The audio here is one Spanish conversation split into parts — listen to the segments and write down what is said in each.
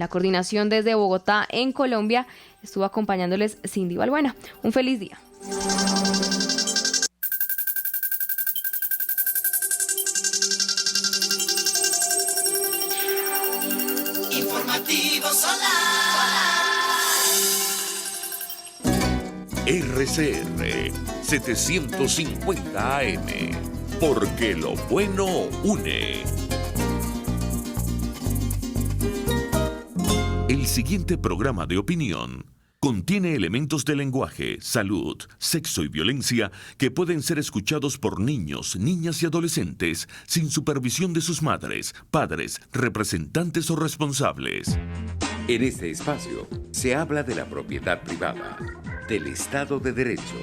La coordinación desde Bogotá, en Colombia, estuvo acompañándoles Cindy Balbuena. Un feliz día. Informativo Solar. RCR 750 AM, porque lo bueno une. El siguiente programa de opinión contiene elementos de lenguaje, salud, sexo y violencia que pueden ser escuchados por niños, niñas y adolescentes sin supervisión de sus madres, padres, representantes o responsables. En este espacio se habla de la propiedad privada, del Estado de Derecho,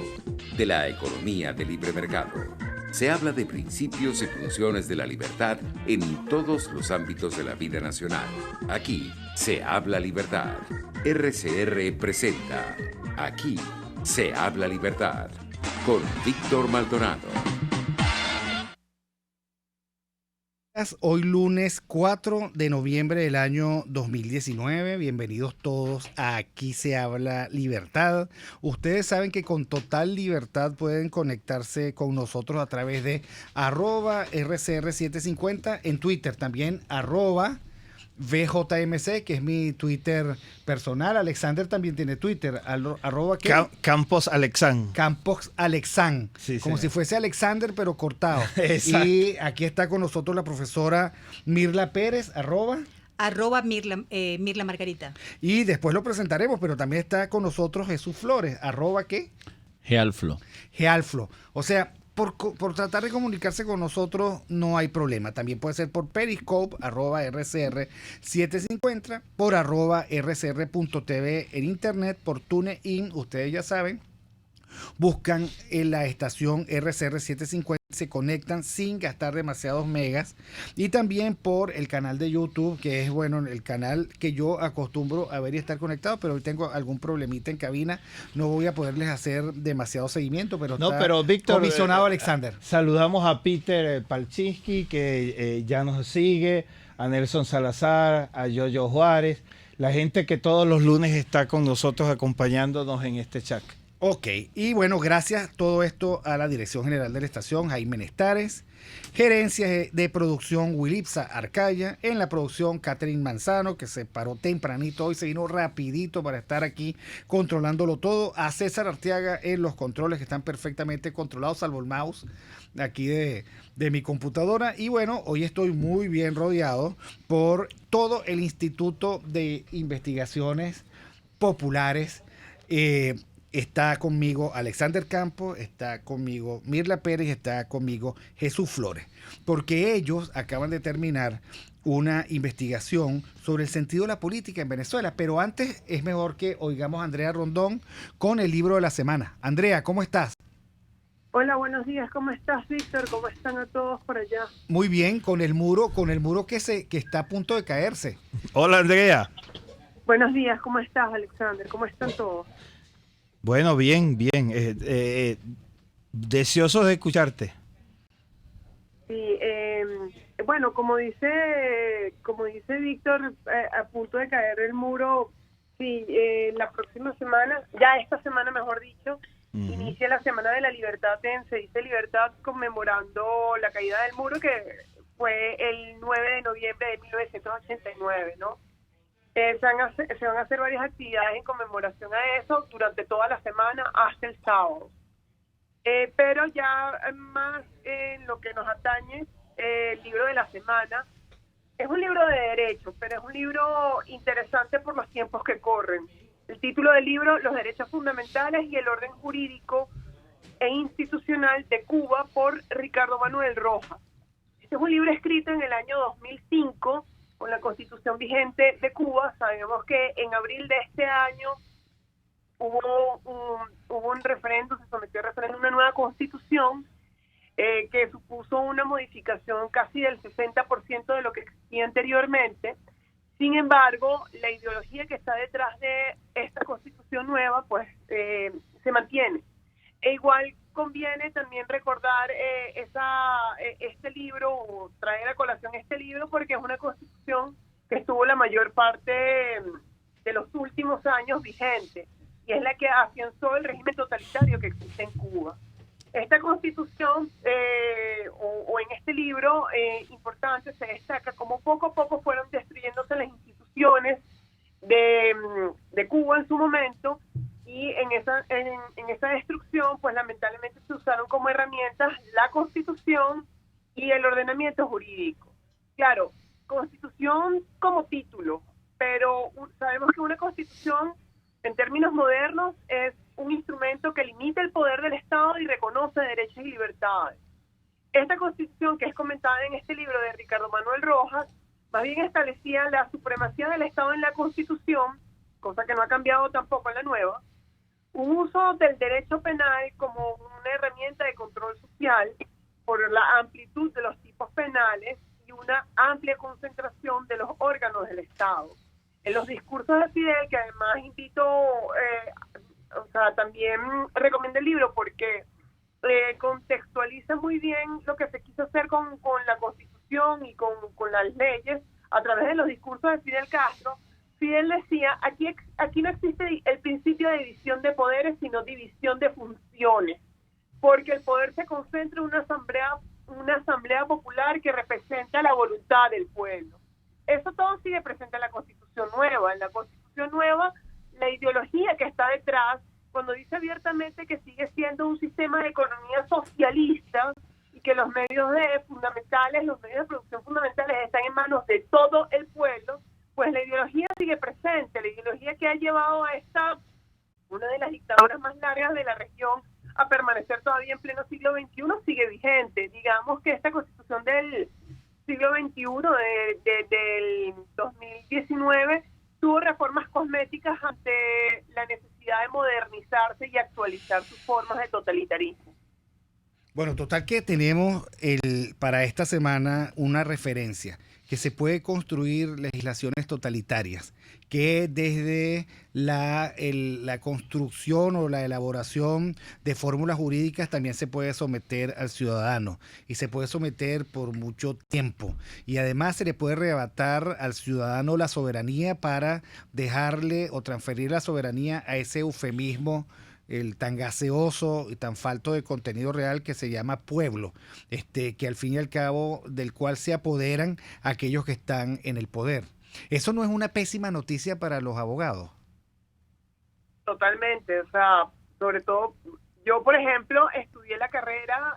de la economía de libre mercado. Se habla de principios y funciones de la libertad en todos los ámbitos de la vida nacional. Aquí se habla libertad. RCR presenta Aquí se habla libertad con Víctor Maldonado. Hoy lunes 4 de noviembre del año 2019, bienvenidos todos a Aquí se habla libertad. Ustedes saben que con total libertad pueden conectarse con nosotros a través de @RCR750, en Twitter también @VJMC, que es mi Twitter personal. Alexander también tiene Twitter, ¿qué? Campos Alexán. Campos Alexán, Sí, como señor. si fuese Alexander, pero cortado. Exacto. Y aquí está con nosotros la profesora Mirla Pérez, @ Mirla Margarita. y después lo presentaremos, pero también está con nosotros Jesús Flores, ¿qué? Gealflo. Gealflo. O sea, por tratar de comunicarse con nosotros no hay problema. También puede ser por Periscope, @RCR750, por @RCR.tv en internet, por TuneIn, ustedes ya saben. Buscan en la estación RCR750, se conectan sin gastar demasiados megas, y también por el canal de YouTube, que es el canal que yo acostumbro a ver y estar conectado, pero hoy tengo algún problemita en cabina, no voy a poderles hacer demasiado seguimiento, pero Pero Víctor, comisionado Alexander. Saludamos a Peter Palczynski, que ya nos sigue, a Nelson Salazar, a Yoyo Juárez, la gente que todos los lunes está con nosotros acompañándonos en este chat. Ok, y bueno, gracias todo esto a la Dirección General de la Estación, Jaime Nestares, Gerencia de Producción Wilipsa Arcaya, en la producción Catherine Manzano, que se paró tempranito hoy, se vino rapidito para estar aquí controlándolo todo, a César Arteaga en los controles, que están perfectamente controlados, salvo el mouse aquí de mi computadora. Y bueno, hoy estoy muy bien rodeado por todo el Instituto de Investigaciones Populares. Está conmigo Alexander Campos, está conmigo Mirla Pérez, está conmigo Jesús Flores, porque ellos acaban de terminar una investigación sobre el sentido de la política en Venezuela. Pero antes es mejor que oigamos a Andrea Rondón con el libro de la semana. Andrea, ¿cómo estás? Hola, buenos días. ¿Cómo estás, Víctor? ¿Cómo están a todos por allá? Muy bien, con el muro que está a punto de caerse. Hola, Andrea. Buenos días. ¿Cómo estás, Alexander? ¿Cómo están todos? Bueno, bien. Deseoso de escucharte. Sí, bueno, como dice Víctor, a punto de caer el muro. Sí, la próxima semana, ya esta semana mejor dicho, inicia la Semana de la Libertad se dice Libertad, conmemorando la caída del muro, que fue el 9 de noviembre de 1989, ¿no? Se van a hacer varias actividades en conmemoración a eso durante toda la semana hasta el sábado. Pero ya más en lo que nos atañe, el libro de la semana es un libro de derecho, pero es un libro interesante por los tiempos que corren. El título del libro, Los derechos fundamentales y el orden jurídico e institucional de Cuba, por Ricardo Manuel Rojas. Este es un libro escrito en el año 2005, con la Constitución vigente de Cuba. Sabemos que en abril de este año hubo un referéndum, se sometió a referéndum una nueva Constitución que supuso una modificación casi del 60% de lo que existía anteriormente. Sin embargo, la ideología que está detrás de esta Constitución nueva, pues, se mantiene. E igual conviene también recordar este libro, o traer a colación este libro, porque es una Constitución que estuvo la mayor parte de los últimos años vigente, y es la que afianzó el régimen totalitario que existe en Cuba. Esta constitución, o en este libro importante, se destaca cómo poco a poco fueron destruyéndose las instituciones de Cuba en su momento, y en esa destrucción, pues lamentablemente se usaron como herramientas la constitución y el ordenamiento jurídico. Claro, constitución como título, pero sabemos que una constitución en términos modernos es un instrumento que limita el poder del Estado y reconoce derechos y libertades. Esta constitución, que es comentada en este libro de Ricardo Manuel Rojas, más bien establecía la supremacía del Estado en la Constitución, cosa que no ha cambiado tampoco en la nueva, un uso del derecho penal como una herramienta de control social por la amplitud de los tipos penales y una amplia concentración de los órganos del Estado. En los discursos de Fidel, que además invito, también recomiendo el libro porque contextualiza muy bien lo que se quiso hacer con la Constitución y con las leyes a través de los discursos de Fidel Castro. Fidel decía, aquí no existe el principio de división de poderes, sino división de funciones, porque el poder se concentra en una asamblea popular que representa la voluntad del pueblo. Eso todo sigue presente en la Constitución Nueva. En la Constitución Nueva, la ideología que está detrás, cuando dice abiertamente que sigue siendo un sistema de economía socialista y que los medios de producción fundamentales están en manos de todo el pueblo, pues la ideología sigue presente. La ideología que ha llevado a una de las dictaduras más largas de la región, a permanecer todavía en pleno siglo XXI, sigue vigente. Digamos que esta Constitución del siglo XXI, del 2019, tuvo reformas cosméticas ante la necesidad de modernizarse y actualizar sus formas de totalitarismo. Bueno, total que tenemos para esta semana una referencia, que se puede construir legislaciones totalitarias, que desde la construcción o la elaboración de fórmulas jurídicas también se puede someter al ciudadano y se puede someter por mucho tiempo. Y además se le puede arrebatar al ciudadano la soberanía para dejarle o transferir la soberanía a ese eufemismo el tan gaseoso y tan falto de contenido real que se llama pueblo, que al fin y al cabo del cual se apoderan aquellos que están en el poder. ¿Eso no es una pésima noticia para los abogados? Totalmente, sobre todo, yo por ejemplo estudié la carrera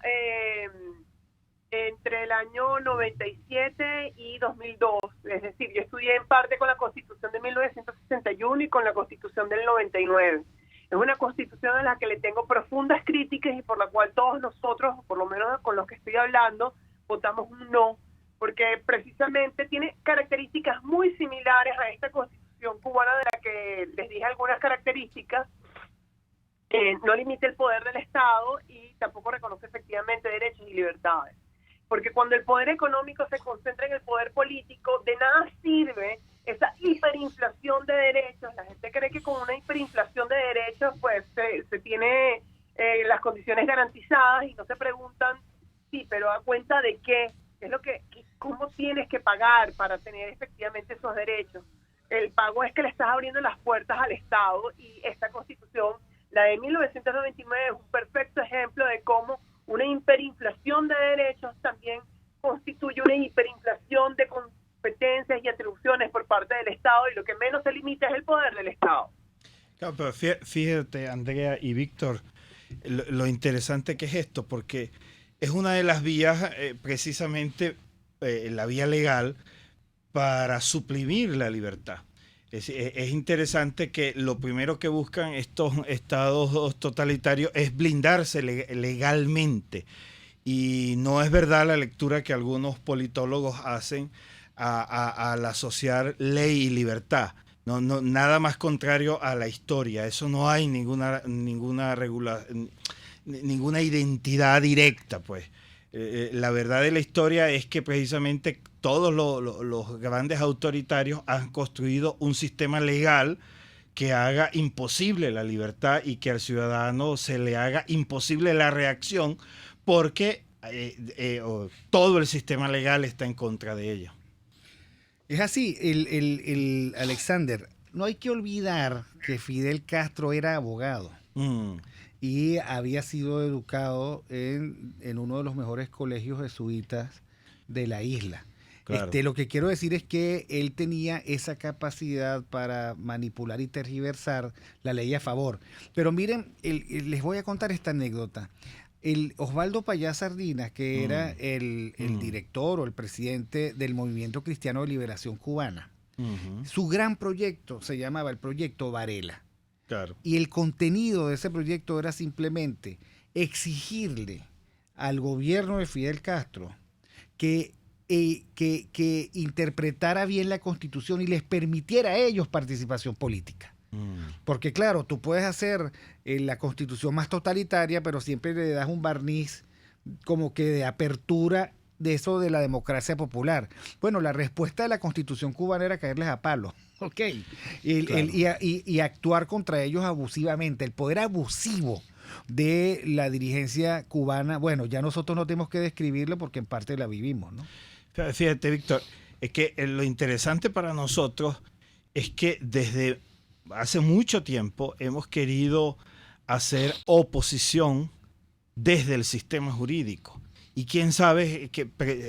entre el año 97 y 2002, es decir, yo estudié en parte con la Constitución de 1961 y con la Constitución del 99. Es una constitución a la que le tengo profundas críticas y por la cual todos nosotros, por lo menos con los que estoy hablando, votamos un no, porque precisamente tiene características muy similares a esta constitución cubana de la que les dije algunas características. No limita el poder del Estado y tampoco reconoce efectivamente derechos y libertades. Porque cuando el poder económico se concentra en el poder político, de nada sirve esa hiperinflación de derechos. La gente cree que con una hiperinflación de derechos pues se tiene las condiciones garantizadas y no se preguntan, sí, pero ¿a cuenta de qué? ¿Cómo tienes que pagar para tener efectivamente esos derechos? El pago es que le estás abriendo las puertas al Estado, y esta Constitución, la de 1999, es un perfecto ejemplo de cómo una hiperinflación de derechos también constituye una hiperinflación de competencias y atribuciones por parte del Estado, y lo que menos se limita es el poder del Estado. Claro, pero fíjate, Andrea y Víctor, lo interesante que es esto, porque es una de las vías, precisamente la vía legal, para suprimir la libertad. Es interesante que lo primero que buscan estos estados totalitarios es blindarse legalmente. Y no es verdad la lectura que algunos politólogos hacen al asociar ley y libertad. No, nada más contrario a la historia. Eso no hay ninguna identidad directa, pues. La verdad de la historia es que precisamente todos los grandes autoritarios han construido un sistema legal que haga imposible la libertad y que al ciudadano se le haga imposible la reacción, porque todo el sistema legal está en contra de ella. Es así, el Alexander, no hay que olvidar que Fidel Castro era abogado y había sido educado en uno de los mejores colegios jesuitas de la isla. Claro. Lo que quiero decir es que él tenía esa capacidad para manipular y tergiversar la ley a favor. Pero miren, les voy a contar esta anécdota. El Osvaldo Payá Sardinas, que era el director o el presidente del Movimiento Cristiano de Liberación Cubana, su gran proyecto se llamaba el Proyecto Varela. Claro. Y el contenido de ese proyecto era simplemente exigirle al gobierno de Fidel Castro que interpretara bien la Constitución y les permitiera a ellos participación política. Porque claro, tú puedes hacer la Constitución más totalitaria, pero siempre le das un barniz como que de apertura de eso de la democracia popular. Bueno, la respuesta de la Constitución cubana era caerles a palos, ¿ok? Y actuar contra ellos abusivamente. El poder abusivo de la dirigencia cubana, bueno, ya nosotros no tenemos que describirlo porque en parte la vivimos, ¿no? Fíjate, Víctor, es que lo interesante para nosotros es que desde hace mucho tiempo hemos querido hacer oposición desde el sistema jurídico. Y quién sabe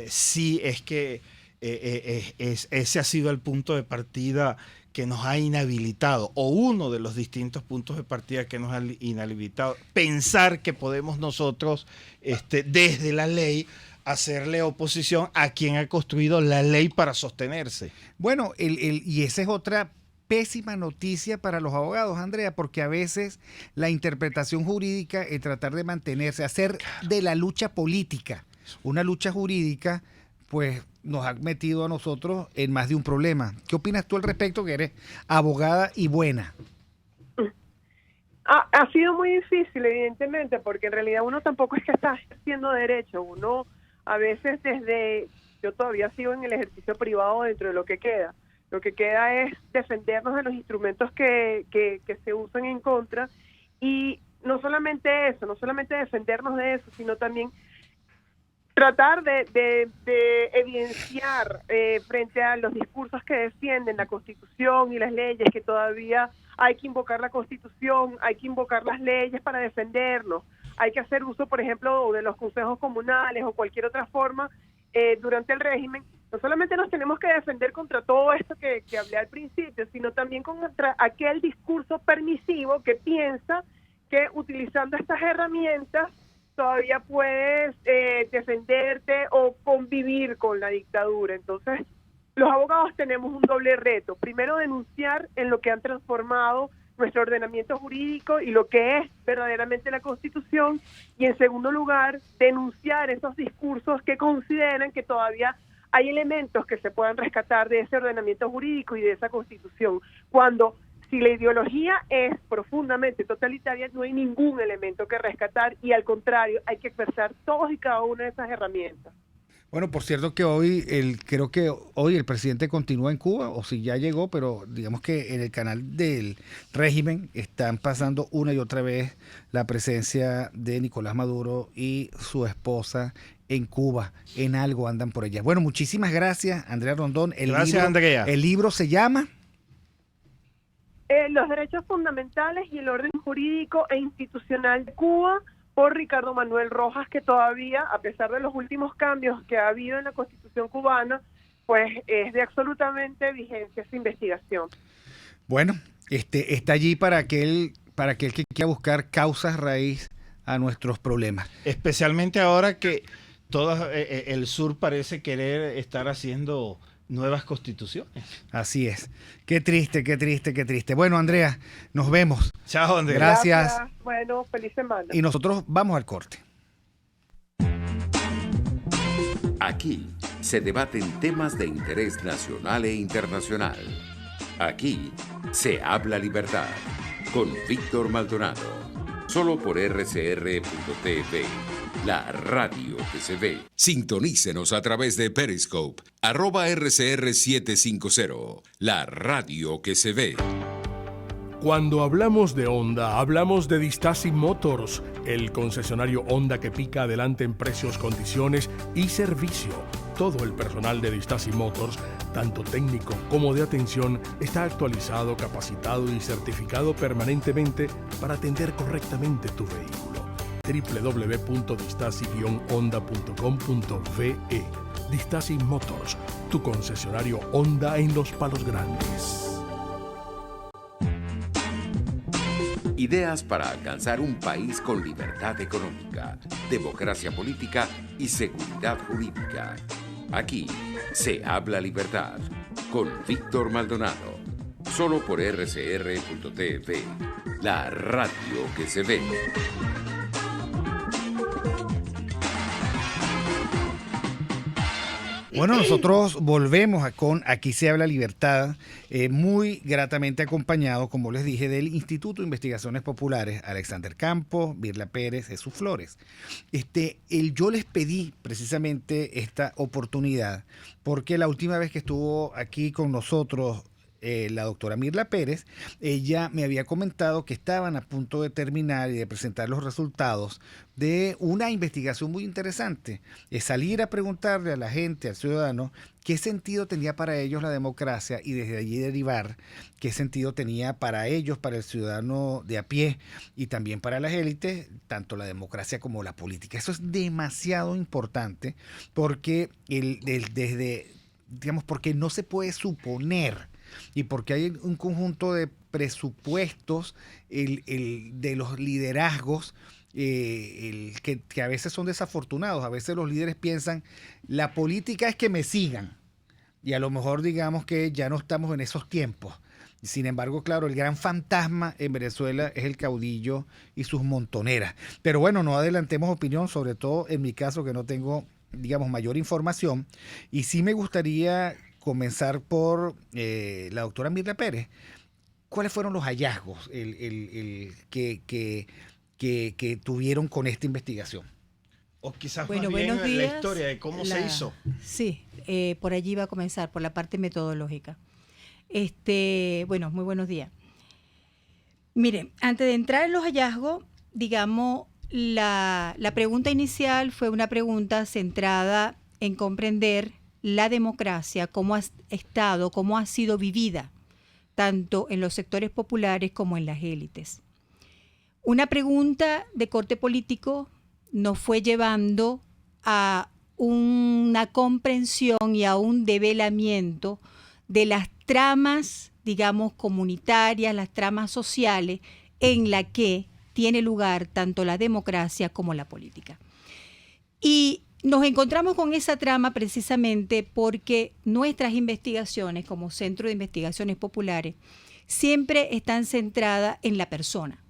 si es que ese ha sido el punto de partida que nos ha inhabilitado, o uno de los distintos puntos de partida que nos ha inhabilitado, pensar que podemos nosotros, desde la ley, hacerle oposición a quien ha construido la ley para sostenerse. Bueno, y esa es otra pésima noticia para los abogados, Andrea, porque a veces la interpretación jurídica es tratar de mantenerse, hacer de la lucha política una lucha jurídica, pues nos ha metido a nosotros en más de un problema. ¿Qué opinas tú al respecto, que eres abogada y buena? Ha sido muy difícil, evidentemente, porque en realidad uno tampoco es que está haciendo derecho. Uno a veces yo todavía sigo en el ejercicio privado dentro de lo que queda. Lo que queda es defendernos de los instrumentos que se usan en contra, y no solamente eso, no solamente defendernos de eso, sino también tratar de evidenciar frente a los discursos que defienden la Constitución y las leyes, que todavía hay que invocar la Constitución, hay que invocar las leyes para defendernos, hay que hacer uso, por ejemplo, de los consejos comunales o cualquier otra forma durante el régimen. No solamente nos tenemos que defender contra todo esto que hablé al principio, sino también contra aquel discurso permisivo que piensa que utilizando estas herramientas todavía puedes defenderte o convivir con la dictadura. Entonces, los abogados tenemos un doble reto. Primero, denunciar en lo que han transformado nuestro ordenamiento jurídico y lo que es verdaderamente la Constitución. Y en segundo lugar, denunciar esos discursos que consideran que todavía hay elementos que se puedan rescatar de ese ordenamiento jurídico y de esa Constitución. Cuando, si la ideología es profundamente totalitaria, no hay ningún elemento que rescatar, y al contrario, hay que expresar todos y cada una de esas herramientas. Bueno, por cierto que creo que hoy el presidente continúa en Cuba, o si ya llegó, pero digamos que en el canal del régimen están pasando una y otra vez la presencia de Nicolás Maduro y su esposa en Cuba. En algo andan por allá. Bueno, muchísimas gracias, Andrea Rondón. Gracias, Andrea. El libro se llama Los derechos fundamentales y el orden jurídico e institucional de Cuba, por Ricardo Manuel Rojas, que todavía, a pesar de los últimos cambios que ha habido en la Constitución cubana, pues es de absolutamente vigencia esa investigación. Bueno, está allí para aquel que quiera buscar causas raíz a nuestros problemas. Especialmente ahora que todo el sur parece querer estar haciendo nuevas constituciones. Así es. Qué triste, qué triste, qué triste. Bueno, Andrea, nos vemos. Chao, Andrea. Gracias. Bueno, feliz semana. Y nosotros vamos al corte. Aquí se debaten temas de interés nacional e internacional. Aquí se habla libertad con Víctor Maldonado. Solo por rcr.tv, la radio que se ve. Sintonícenos a través de Periscope, @RCR750, la radio que se ve. Cuando hablamos de Honda, hablamos de Distasi Motors, el concesionario Honda que pica adelante en precios, condiciones y servicio. todo el personal de Distaci Motors, tanto técnico como de atención, está actualizado, capacitado y certificado permanentemente para atender correctamente tu vehículo. www.distaci-honda.com.ve. Distaci Motors, tu concesionario Honda en Los Palos Grandes. Ideas para alcanzar un país con libertad económica, democracia política y seguridad jurídica. Aquí se habla libertad con Víctor Maldonado. Solo por rcr.tv, la radio que se ve. Bueno, nosotros volvemos con Aquí se habla libertad, muy gratamente acompañado, como les dije, del Instituto de Investigaciones Populares, Alexander Campos, Mirla Pérez, Jesús Flores. Yo les pedí precisamente esta oportunidad porque la última vez que estuvo aquí con nosotros la doctora Mirla Pérez, ella me había comentado que estaban a punto de terminar y de presentar los resultados de una investigación muy interesante. Es salir a preguntarle a la gente, al ciudadano, qué sentido tenía para ellos la democracia y desde allí derivar qué sentido tenía para ellos, para el ciudadano de a pie y también para las élites, tanto la democracia como la política. Eso es demasiado importante porque porque no se puede suponer y porque hay un conjunto de presupuestos de los liderazgos que a veces son desafortunados. A veces los líderes piensan, la política es que me sigan, y a lo mejor digamos que ya no estamos en esos tiempos. Sin embargo, claro, el gran fantasma en Venezuela es el caudillo y sus montoneras. Pero bueno, no adelantemos opinión, sobre todo en mi caso que no tengo, digamos, mayor información, y sí me gustaría comenzar por la doctora Mirla Pérez. ¿Cuáles fueron los hallazgos que tuvieron con esta investigación? O quizás Bueno, más bien buenos días. la historia de cómo se hizo. Sí, por allí va a comenzar, por la parte metodológica. Bueno, muy buenos días. Miren, antes de entrar en los hallazgos, digamos, la pregunta inicial fue una pregunta centrada en comprender la democracia, cómo ha estado, cómo ha sido vivida, tanto en los sectores populares como en las élites. Una pregunta de corte político nos fue llevando a una comprensión y a un develamiento de las tramas, digamos, comunitarias, las tramas sociales en la que tiene lugar tanto la democracia como la política. Y nos encontramos con esa trama precisamente porque nuestras investigaciones como Centro de Investigaciones Populares siempre están centradas en la persona.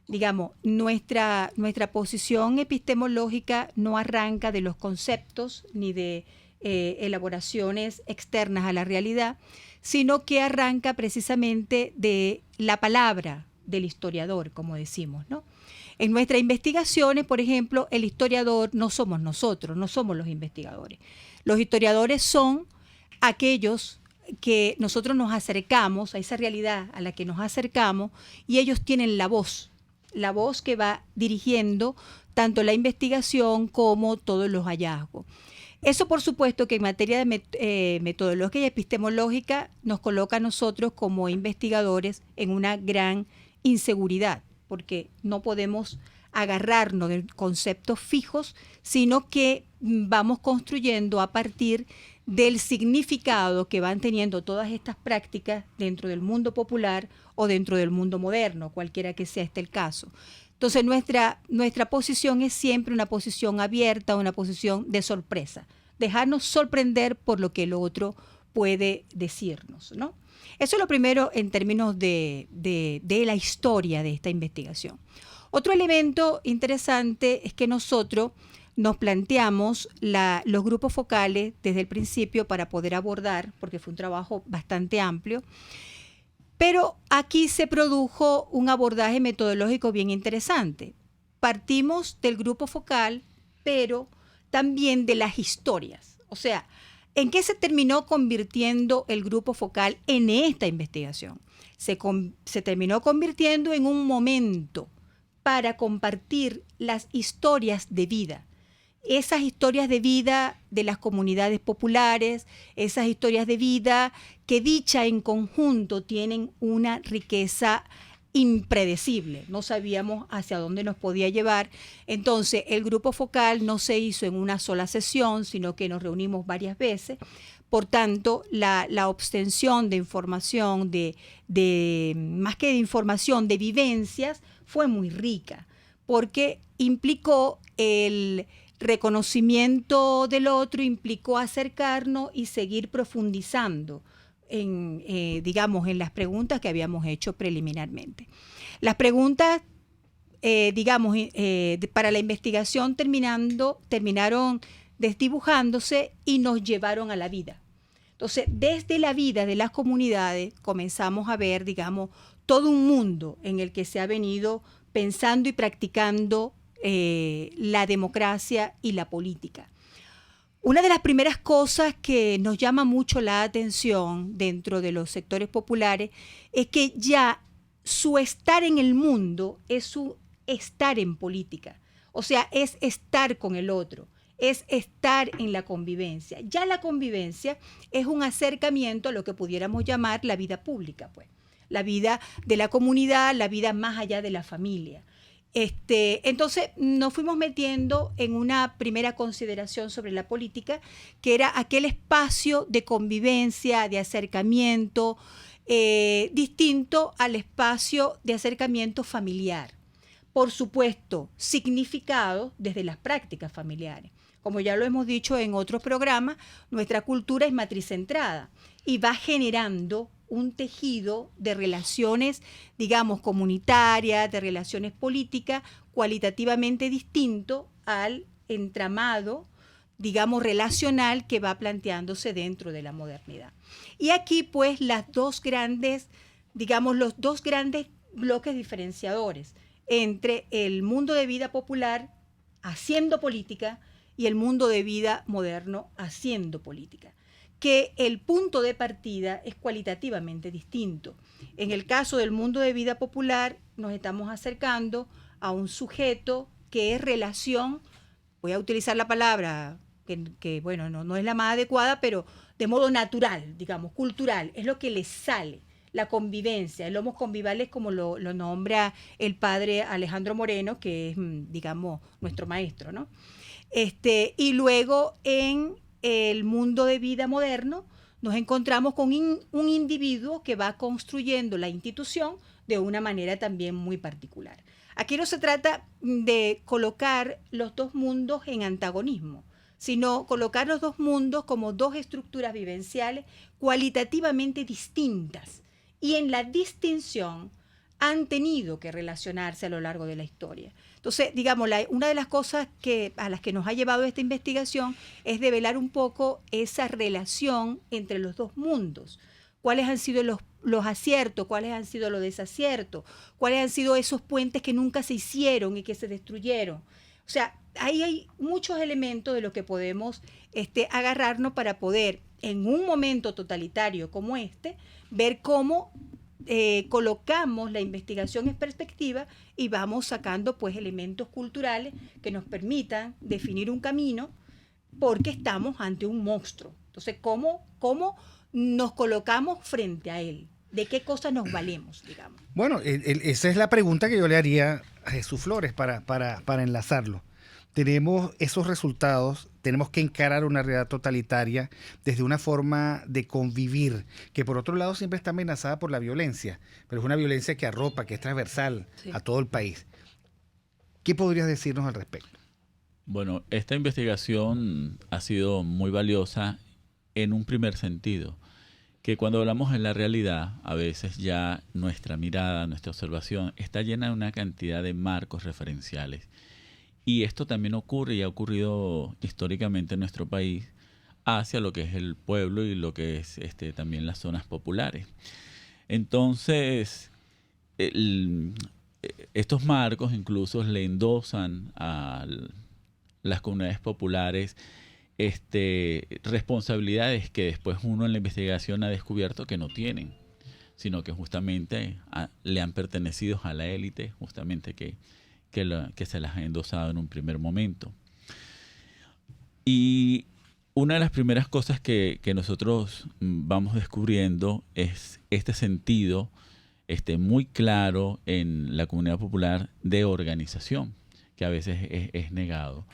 Digamos, nuestra posición epistemológica no arranca de los conceptos ni de elaboraciones externas a la realidad, sino que arranca precisamente de la palabra del historiador, como decimos, ¿no? En nuestras investigaciones, por ejemplo, el historiador no somos nosotros, no somos los investigadores. Los historiadores son aquellos que nosotros nos acercamos a esa realidad a la que nos acercamos y ellos tienen la voz que va dirigiendo tanto la investigación como todos los hallazgos. Eso, por supuesto, que en materia de metodológica y epistemológica nos coloca a nosotros como investigadores en una gran inseguridad, porque no podemos agarrarnos de conceptos fijos, sino que vamos construyendo a partir del significado que van teniendo todas estas prácticas dentro del mundo popular o dentro del mundo moderno, cualquiera que sea el caso. Entonces nuestra posición es siempre una posición abierta, una posición de sorpresa, dejarnos sorprender por lo que el otro puede decirnos, ¿no? Eso es lo primero en términos de la historia de esta investigación. Otro elemento interesante es que nosotros nos planteamos los grupos focales desde el principio para poder abordar, porque fue un trabajo bastante amplio, pero aquí se produjo un abordaje metodológico bien interesante. Partimos del grupo focal, pero también de las historias. O sea, ¿en qué se terminó convirtiendo el grupo focal en esta investigación? Se terminó convirtiendo en un momento para compartir las historias de vida. esas historias de vida de las comunidades populares, esas historias de vida que dicha en conjunto tienen una riqueza impredecible. No sabíamos hacia dónde nos podía llevar. Entonces, el grupo focal no se hizo en una sola sesión, sino que nos reunimos varias veces. Por tanto, la obtención de información, más que de información, de vivencias, fue muy rica, porque implicó el reconocimiento del otro, implicó acercarnos y seguir profundizando en las preguntas que habíamos hecho preliminarmente. Las preguntas, para la investigación terminaron desdibujándose y nos llevaron a la vida. Entonces, desde la vida de las comunidades comenzamos a ver, todo un mundo en el que se ha venido pensando y practicando la democracia y la política. Una de las primeras cosas que nos llama mucho la atención dentro de los sectores populares es que ya su estar en el mundo es su estar en política. O sea, es estar con el otro, es estar en la convivencia. Ya la convivencia es un acercamiento a lo que pudiéramos llamar la vida pública, pues. La vida de la comunidad, la vida más allá de la familia. Entonces nos fuimos metiendo en una primera consideración sobre la política, que era aquel espacio de convivencia, de acercamiento, distinto al espacio de acercamiento familiar. Por supuesto, significado desde las prácticas familiares. Como ya lo hemos dicho en otros programas, nuestra cultura es matricentrada y va generando un tejido de relaciones, comunitarias, de relaciones políticas, cualitativamente distinto al entramado, relacional que va planteándose dentro de la modernidad. Y aquí, pues, los dos grandes bloques diferenciadores entre el mundo de vida popular haciendo política y el mundo de vida moderno haciendo política, que el punto de partida es cualitativamente distinto. En el caso del mundo de vida popular, nos estamos acercando a un sujeto que es relación, voy a utilizar la palabra que no es la más adecuada, pero de modo natural, cultural, es lo que le sale, la convivencia, el homo convivalis, como lo nombra el padre Alejandro Moreno, que es, nuestro maestro, ¿no? Y luego en el mundo de vida moderno nos encontramos con un individuo que va construyendo la institución de una manera también muy particular. Aquí no se trata de colocar los dos mundos en antagonismo, sino colocar los dos mundos como dos estructuras vivenciales cualitativamente distintas, y en la distinción han tenido que relacionarse a lo largo de la historia. Entonces, una de las cosas a las que nos ha llevado esta investigación es develar un poco esa relación entre los dos mundos. ¿Cuáles han sido los aciertos? ¿Cuáles han sido los desaciertos? ¿Cuáles han sido esos puentes que nunca se hicieron y que se destruyeron? O sea, ahí hay muchos elementos de los que podemos agarrarnos para poder, en un momento totalitario como ver cómo colocamos la investigación en perspectiva y vamos sacando, pues, elementos culturales que nos permitan definir un camino, porque estamos ante un monstruo. Entonces, ¿cómo nos colocamos frente a él? ¿De qué cosas nos valemos, Bueno, esa es la pregunta que yo le haría a Jesús Flores para enlazarlo. Tenemos esos resultados, tenemos que encarar una realidad totalitaria desde una forma de convivir, que por otro lado siempre está amenazada por la violencia, pero es una violencia que arropa, que es transversal a todo el país. ¿Qué podrías decirnos al respecto? Bueno, esta investigación ha sido muy valiosa en un primer sentido, que cuando hablamos en la realidad, a veces ya nuestra mirada, nuestra observación está llena de una cantidad de marcos referenciales. Y esto también ocurre y ha ocurrido históricamente en nuestro país hacia lo que es el pueblo y lo que es también las zonas populares. Entonces, estos marcos incluso le endosan a las comunidades populares responsabilidades que después uno en la investigación ha descubierto que no tienen, sino que justamente le han pertenecido a la élite, justamente que se las ha endosado en un primer momento. Y una de las primeras cosas que nosotros vamos descubriendo es este sentido muy claro en la comunidad popular de organización, que a veces es negado.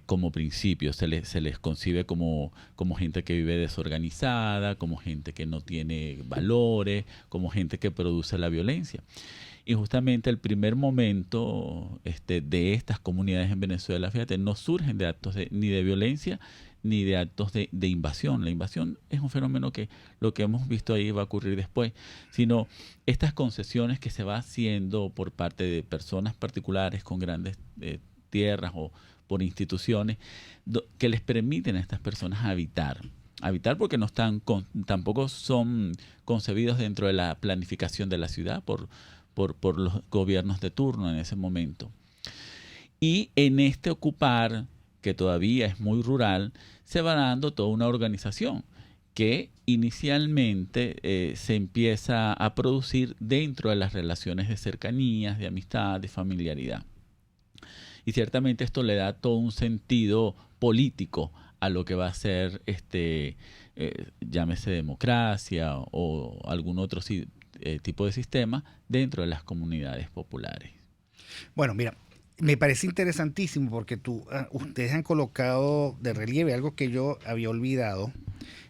Como principio se les concibe como gente que vive desorganizada, como gente que no tiene valores, como gente que produce la violencia. Y justamente el primer momento de estas comunidades en Venezuela, fíjate, no surgen de actos ni de violencia ni de actos de invasión. La invasión es un fenómeno que lo que hemos visto ahí va a ocurrir después, sino estas concesiones que se va haciendo por parte de personas particulares con grandes tierras o por instituciones que les permiten a estas personas habitar porque no están tampoco son concebidos dentro de la planificación de la ciudad por los gobiernos de turno en ese momento. Y en este ocupar, que todavía es muy rural, se va dando toda una organización que inicialmente se empieza a producir dentro de las relaciones de cercanías, de amistad, de familiaridad. Y ciertamente esto le da todo un sentido político a lo que va a ser, llámese democracia o algún otro tipo de sistema dentro de las comunidades populares. Bueno, mira, me parece interesantísimo porque ustedes han colocado de relieve algo que yo había olvidado,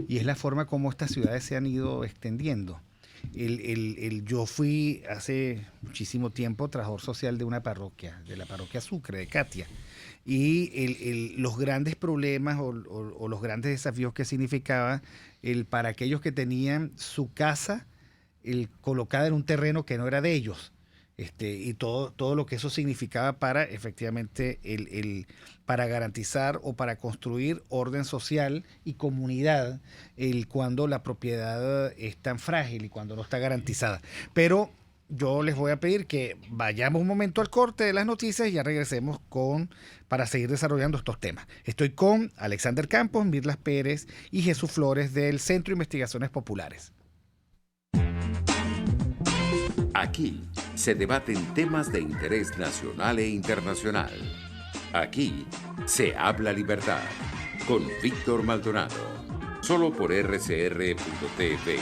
y es la forma como estas ciudades se han ido extendiendo. Yo fui hace muchísimo tiempo trabajador social de una parroquia, de la parroquia Sucre, de Catia, y los grandes problemas o los grandes desafíos que significaba para aquellos que tenían su casa colocada en un terreno que no era de ellos, y todo lo que eso significaba para efectivamente para garantizar o para construir orden social y comunidad cuando la propiedad es tan frágil y cuando no está garantizada. Pero yo les voy a pedir que vayamos un momento al corte de las noticias y ya regresemos para seguir desarrollando estos temas. Estoy con Alexander Campos, Mirlas Pérez y Jesús Flores del Centro de Investigaciones Populares. Aquí se debaten temas de interés nacional e internacional. Aquí se habla libertad con Víctor Maldonado. Solo por RCR.tv,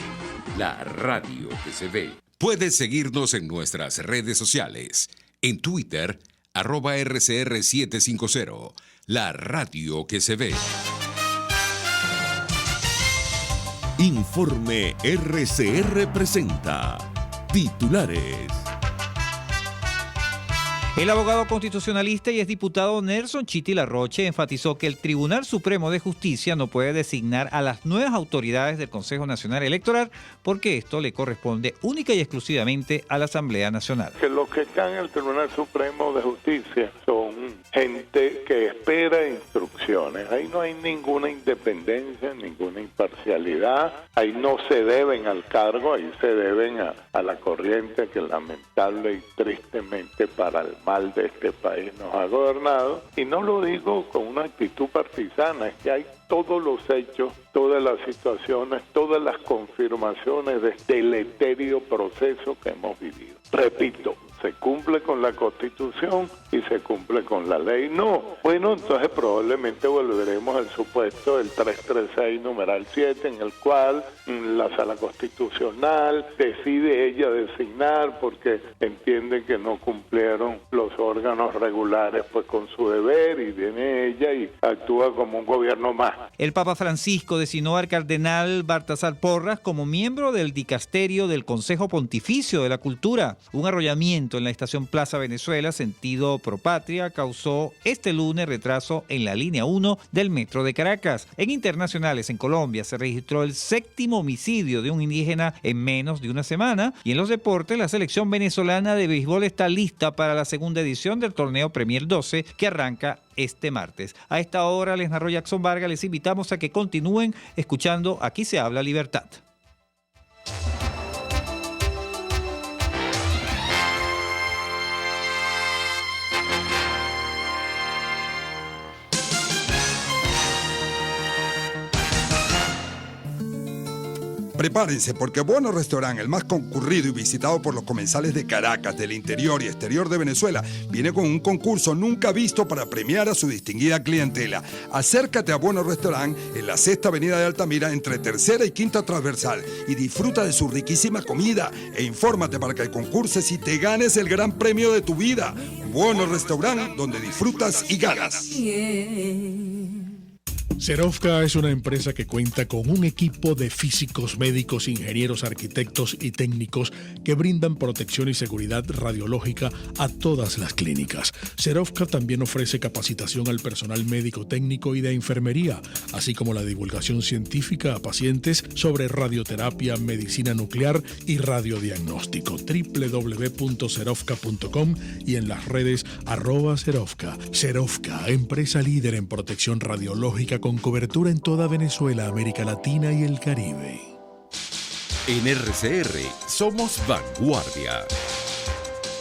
la radio que se ve. Puedes seguirnos en nuestras redes sociales. En Twitter, @RCR750, la radio que se ve. Informe RCR presenta titulares. El abogado constitucionalista y exdiputado Nelson Chiti Larroche enfatizó que el Tribunal Supremo de Justicia no puede designar a las nuevas autoridades del Consejo Nacional Electoral porque esto le corresponde única y exclusivamente a la Asamblea Nacional. Que los que están en el Tribunal Supremo de Justicia son gente que espera instrucciones. Ahí no hay ninguna independencia, ninguna imparcialidad. Ahí no se deben al cargo, ahí se deben a la corriente que lamentable y tristemente para el mal de este país nos ha gobernado. Y no lo digo con una actitud partisana, es que hay todos los hechos, todas las situaciones, todas las confirmaciones de este deleterio proceso que hemos vivido. Repito, se cumple con la Constitución y se cumple con la ley. No, bueno, entonces probablemente volveremos al supuesto del 336 numeral 7, en el cual la Sala Constitucional decide ella designar porque entiende que no cumplieron los órganos regulares pues con su deber, y viene ella y actúa como un gobierno más. El Papa Francisco designó al cardenal Baltasar Porras como miembro del dicasterio del Consejo Pontificio de la Cultura. Un arrollamiento en la estación Plaza Venezuela, sentido Propatria, causó este lunes retraso en la línea 1 del metro de Caracas. En internacionales, en Colombia, se registró el 7º homicidio de un indígena en menos de una semana. Y en los deportes, la selección venezolana de béisbol está lista para la segunda edición del torneo Premier 12, que arranca este martes. A esta hora, les narró Jackson Vargas. Les invitamos a que continúen escuchando Aquí se habla libertad. Prepárense porque Bueno Restaurant, el más concurrido y visitado por los comensales de Caracas, del interior y exterior de Venezuela, viene con un concurso nunca visto para premiar a su distinguida clientela. Acércate a Bueno Restaurant en la 6ª Avenida de Altamira entre 3ª y 5ª Transversal y disfruta de su riquísima comida e infórmate para que concurses y te ganes el gran premio de tu vida. Bueno Restaurant, donde disfrutas y ganas. Serovka es una empresa que cuenta con un equipo de físicos, médicos, ingenieros, arquitectos y técnicos que brindan protección y seguridad radiológica a todas las clínicas. Serovka también ofrece capacitación al personal médico, técnico y de enfermería, así como la divulgación científica a pacientes sobre radioterapia, medicina nuclear y radiodiagnóstico. www.serovka.com y en las redes @Serovka. Serovka, empresa líder en protección radiológica con cobertura en toda Venezuela, América Latina y el Caribe. En RCR somos vanguardia.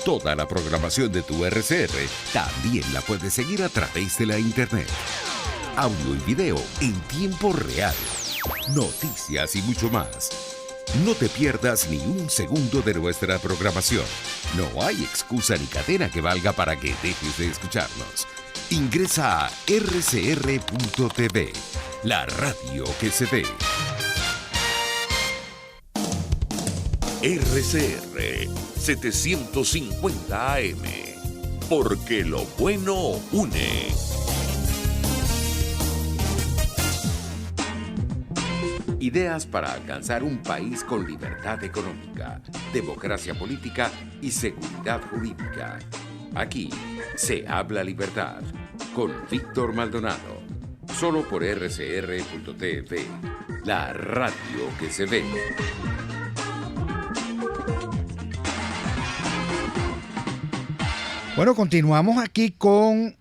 Toda la programación de tu RCR también la puedes seguir a través de la internet. Audio y video en tiempo real. Noticias y mucho más. No te pierdas ni un segundo de nuestra programación. No hay excusa ni cadena que valga para que dejes de escucharnos. Ingresa a rcr.tv, la radio que se ve. RCR 750 AM, porque lo bueno une. Ideas para alcanzar un país con libertad económica, democracia política y seguridad jurídica. Aquí se habla libertad con Víctor Maldonado. Solo por rcr.tv, la radio que se ve. Bueno, continuamos aquí con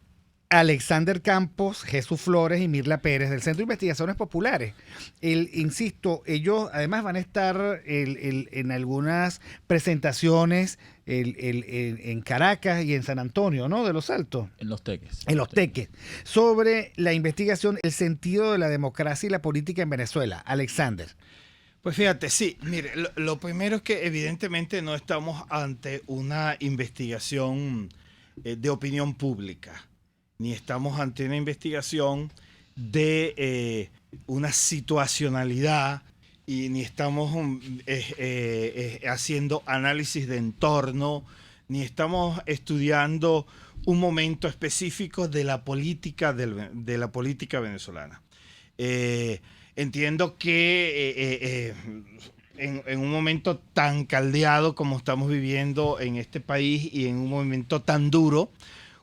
Alexander Campos, Jesús Flores y Mirla Pérez del Centro de Investigaciones Populares. Insisto, ellos además van a estar en algunas presentaciones en Caracas y en San Antonio, ¿no? De los Altos. En Los Teques. En Los Teques. Sobre la investigación, el sentido de la democracia y la política en Venezuela. Alexander. Pues fíjate, sí, mire, lo primero es que evidentemente no estamos ante una investigación de opinión pública, ni estamos ante una investigación de una situacionalidad, y ni estamos haciendo análisis de entorno, ni estamos estudiando un momento específico de la política de la política venezolana. Entiendo que en un momento tan caldeado como estamos viviendo en este país y en un momento tan duro,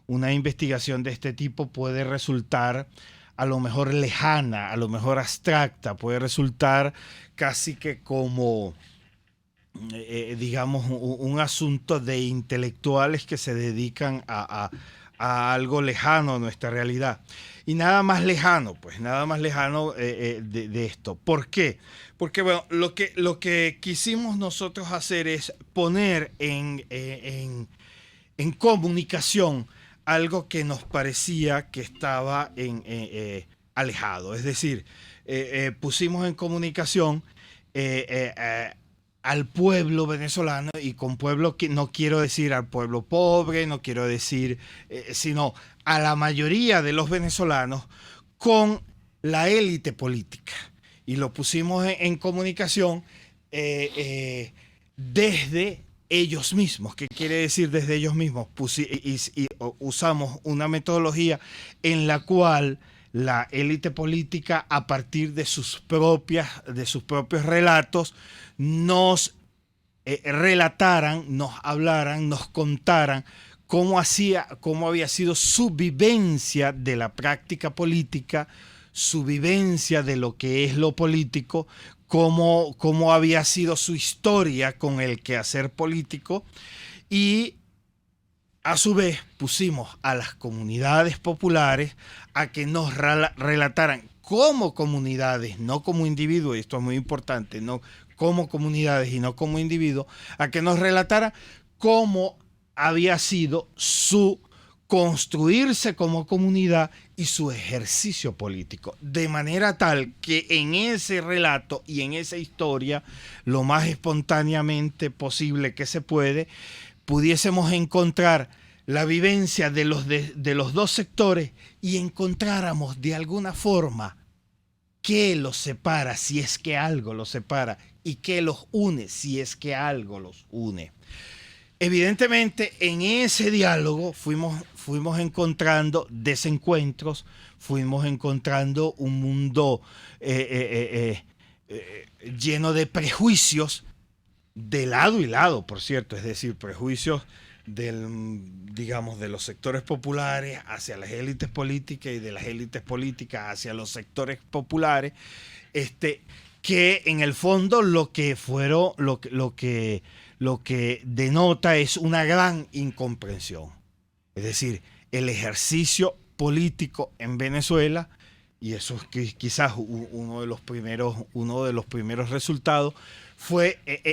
una investigación de este tipo puede resultar a lo mejor lejana, a lo mejor abstracta, puede resultar casi que como, digamos, un asunto de intelectuales que se dedican a algo lejano a nuestra realidad. Y nada más lejano, pues, nada más lejano de esto. ¿Por qué? Porque, bueno, lo que quisimos nosotros hacer es poner en comunicación algo que nos parecía que estaba alejado. Es decir, pusimos en comunicación al pueblo venezolano, y con pueblo que no quiero decir al pueblo pobre, no quiero decir, sino a la mayoría de los venezolanos, con la élite política. Y lo pusimos en comunicación desde ellos mismos. ¿Qué quiere decir desde ellos mismos? Y usamos una metodología en la cual la élite política, a partir de sus propios relatos, nos relataran, nos hablaran, nos contaran cómo había sido su vivencia de la práctica política, su vivencia de lo que es lo político, cómo había sido su historia con el quehacer político, y a su vez pusimos a las comunidades populares a que nos relataran como comunidades, no como individuos, y esto es muy importante, no como comunidades y no como individuos, a que nos relataran cómo había sido su construirse como comunidad y su ejercicio político, de manera tal que en ese relato y en esa historia, lo más espontáneamente posible que se puede, pudiésemos encontrar la vivencia de los dos sectores y encontráramos de alguna forma qué los separa, si es que algo los separa, y qué los une, si es que algo los une. Evidentemente, en ese diálogo fuimos encontrando desencuentros, fuimos encontrando un mundo lleno de prejuicios de lado y lado, por cierto, es decir, prejuicios de los sectores populares hacia las élites políticas y de las élites políticas hacia los sectores populares, que en el fondo lo que denota es una gran incomprensión. Es decir, el ejercicio político en Venezuela, y eso es quizás uno de los primeros resultados,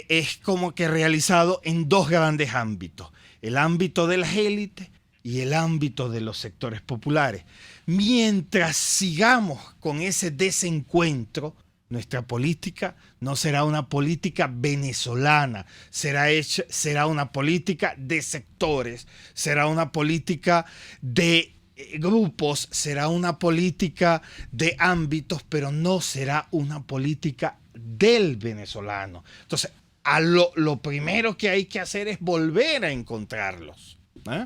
es como que realizado en dos grandes ámbitos: el ámbito de las élites y el ámbito de los sectores populares. Mientras sigamos con ese desencuentro, nuestra política no será una política venezolana, será una política de sectores, será una política de grupos, será una política de ámbitos, pero no será una política del venezolano. Entonces, lo primero que hay que hacer es volver a encontrarlos, ¿eh?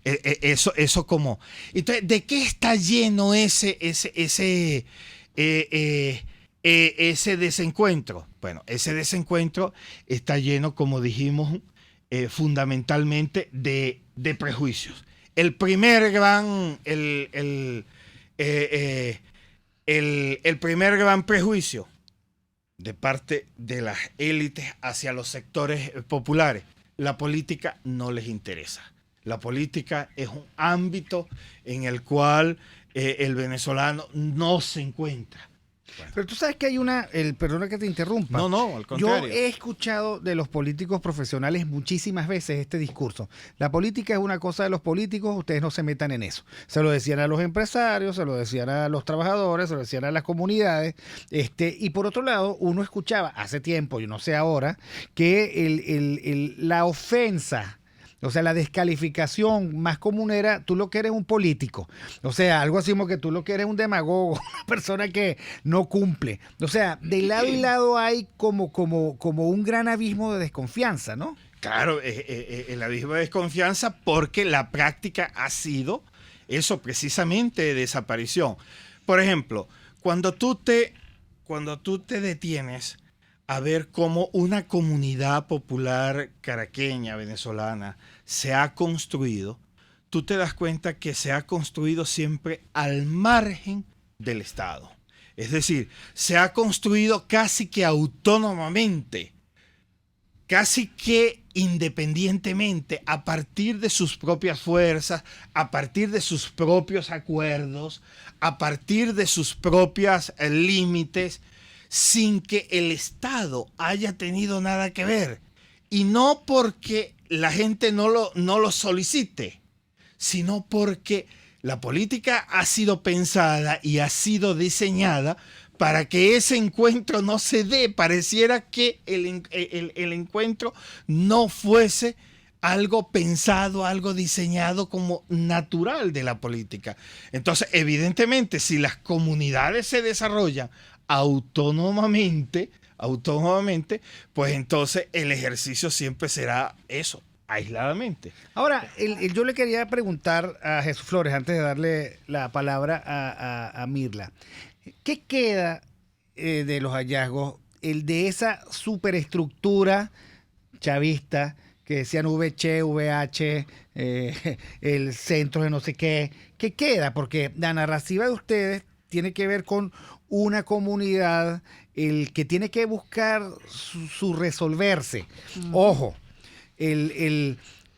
Eso como... Entonces, ¿de qué está lleno ese desencuentro? Bueno, ese desencuentro está lleno, como dijimos, fundamentalmente de prejuicios. El primer gran prejuicio de parte de las élites hacia los sectores populares: la política no les interesa. La política es un ámbito en el cual el venezolano no se encuentra. Bueno. Pero tú sabes que hay perdona que te interrumpa. No, al contrario. Yo he escuchado de los políticos profesionales muchísimas veces este discurso: la política es una cosa de los políticos, ustedes no se metan en eso. Se lo decían a los empresarios, se lo decían a los trabajadores, se lo decían a las comunidades. Y por otro lado, uno escuchaba hace tiempo, yo no sé ahora, que la ofensa, o sea, la descalificación más común era: tú lo que eres un político. O sea, algo así como que tú lo que eres un demagogo, una persona que no cumple. O sea, de lado y lado hay como un gran abismo de desconfianza, ¿no? Claro, el abismo de desconfianza, porque la práctica ha sido eso precisamente, de desaparición. Por ejemplo, cuando tú te detienes a ver cómo una comunidad popular caraqueña, venezolana, se ha construido, tú te das cuenta que se ha construido siempre al margen del Estado. Es decir, se ha construido casi que autónomamente, casi que independientemente, a partir de sus propias fuerzas, a partir de sus propios acuerdos, a partir de sus propios límites, sin que el Estado haya tenido nada que ver. Y no porque la gente no lo solicite, sino porque la política ha sido pensada y ha sido diseñada para que ese encuentro no se dé. Pareciera que el encuentro no fuese algo pensado, algo diseñado como natural de la política. Entonces, evidentemente, si las comunidades se desarrollan autónomamente, pues entonces el ejercicio siempre será eso, aisladamente. Ahora, yo le quería preguntar a Jesús Flores, antes de darle la palabra a Mirla, ¿qué queda de los hallazgos, de esa superestructura chavista que decían VC, VH, el centro de no sé qué? ¿Qué queda? Porque la narrativa de ustedes tiene que ver con una comunidad, el que tiene que buscar su resolverse. Ojo,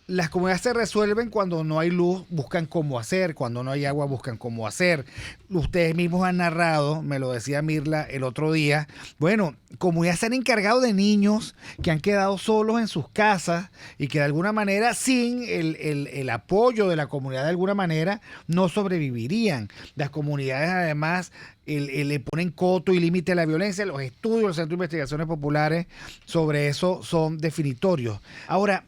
las comunidades se resuelven cuando no hay luz, buscan cómo hacer, cuando no hay agua, buscan cómo hacer. Ustedes mismos han narrado, me lo decía Mirla el otro día, bueno, comunidades se han encargado de niños que han quedado solos en sus casas y que de alguna manera sin el apoyo de la comunidad de alguna manera no sobrevivirían. Las comunidades además le ponen coto y límite a la violencia. Los estudios del Centro de Investigaciones Populares sobre eso son definitorios. Ahora,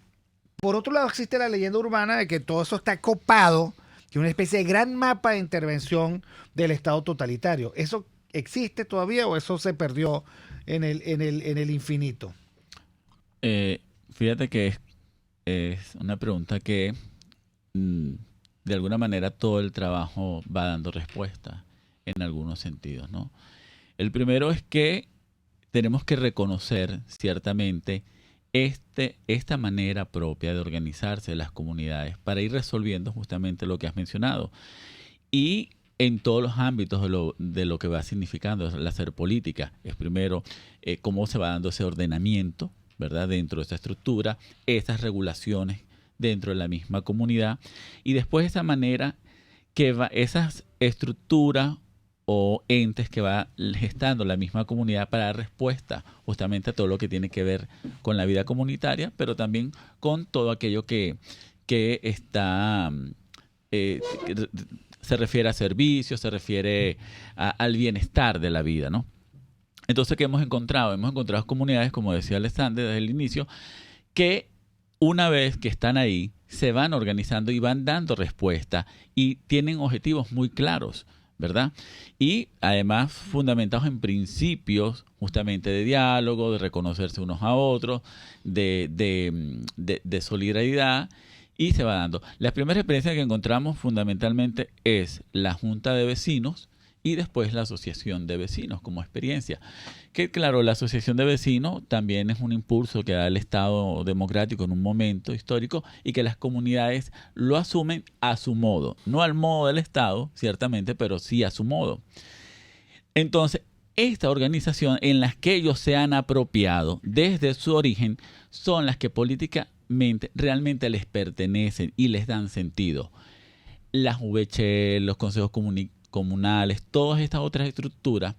por otro lado, existe la leyenda urbana de que todo eso está copado, que es una especie de gran mapa de intervención del Estado totalitario. ¿Eso existe todavía o eso se perdió en el infinito? Fíjate que es una pregunta que de alguna manera todo el trabajo va dando respuesta en algunos sentidos, ¿no? El primero es que tenemos que reconocer ciertamente esta manera propia de organizarse de las comunidades para ir resolviendo justamente lo que has mencionado. Y en todos los ámbitos de lo que va significando el hacer política. Es primero cómo se va dando ese ordenamiento, ¿verdad?, dentro de esa estructura, esas regulaciones dentro de la misma comunidad, y después esa manera que va, esas estructuras o entes que va gestando la misma comunidad para dar respuesta justamente a todo lo que tiene que ver con la vida comunitaria, pero también con todo aquello que está se refiere a servicios, se refiere al bienestar de la vida, ¿no? Entonces, ¿qué hemos encontrado? Hemos encontrado comunidades, como decía Alexander desde el inicio, que una vez que están ahí, se van organizando y van dando respuesta y tienen objetivos muy claros, ¿verdad? Y además fundamentados en principios justamente de diálogo, de reconocerse unos a otros, de solidaridad, y se va dando. La primera experiencia que encontramos fundamentalmente es la Junta de Vecinos y después la Asociación de Vecinos como experiencia. Que claro, la Asociación de Vecinos también es un impulso que da el Estado democrático en un momento histórico y que las comunidades lo asumen a su modo. No al modo del Estado, ciertamente, pero sí a su modo. Entonces, esta organización en las que ellos se han apropiado desde su origen son las que políticamente realmente les pertenecen y les dan sentido. Las VC, los consejos comunales, todas estas otras estructuras,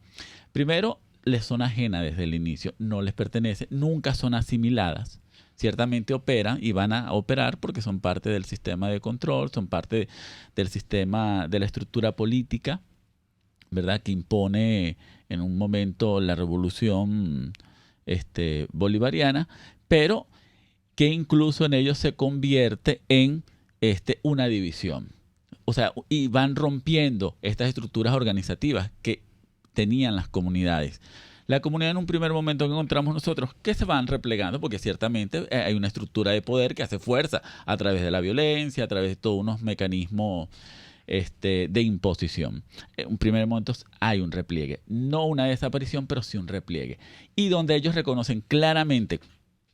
primero les son ajenas desde el inicio, no les pertenecen, nunca son asimiladas. Ciertamente operan y van a operar porque son parte del sistema de control, son parte del sistema de la estructura política, ¿verdad?, que impone en un momento la revolución bolivariana, pero que incluso en ellos se convierte en una división. O sea, y van rompiendo estas estructuras organizativas que tenían las comunidades. La comunidad en un primer momento que encontramos nosotros, que se van replegando, porque ciertamente hay una estructura de poder que hace fuerza a través de la violencia, a través de todos unos mecanismos de imposición. En un primer momento hay un repliegue, no una desaparición, pero sí un repliegue. Y donde ellos reconocen claramente